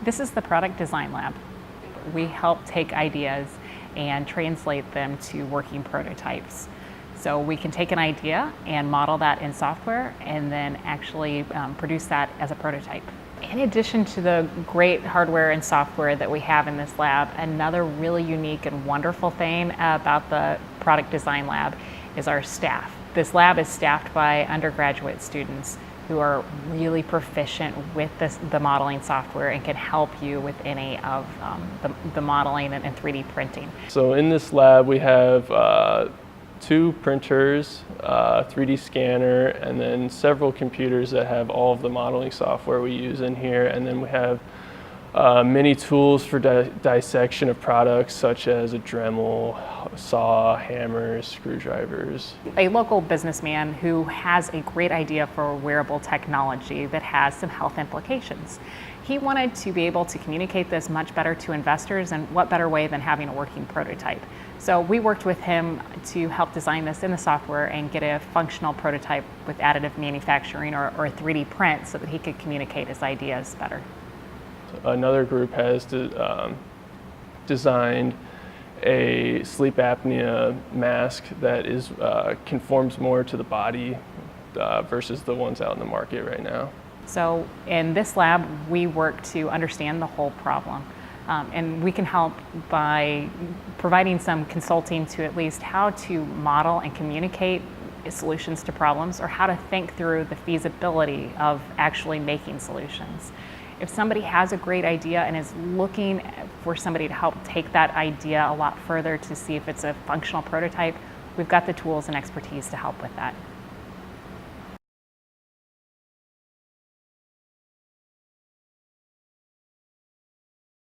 This is the Product Design Lab. We help take ideas and translate them to working prototypes. So we can take an idea and model that in software and then actually produce that as a prototype. In addition to the great hardware and software that we have in this lab, another really unique and wonderful thing about the Product Design Lab is our staff. This lab is staffed by undergraduate students who are really proficient with the modeling software and can help you with any of the modeling and 3D printing. So in this lab we have 2 printers, 3D scanner, and then several computers that have all of the modeling software we use in here. And then we have many tools for dissection of products such as a Dremel, saw, hammers, screwdrivers. A local businessman who has a great idea for wearable technology that has some health implications. He wanted to be able to communicate this much better to investors, and what better way than having a working prototype. So we worked with him to help design this in the software and get a functional prototype with additive manufacturing or a 3D print so that he could communicate his ideas better. Another group has designed a sleep apnea mask that conforms more to the body versus the ones out in the market right now. So in this lab, we work to understand the whole problem. And we can help by providing some consulting to at least how to model and communicate solutions to problems, or how to think through the feasibility of actually making solutions. If somebody has a great idea and is looking for somebody to help take that idea a lot further to see if it's a functional prototype, we've got the tools and expertise to help with that.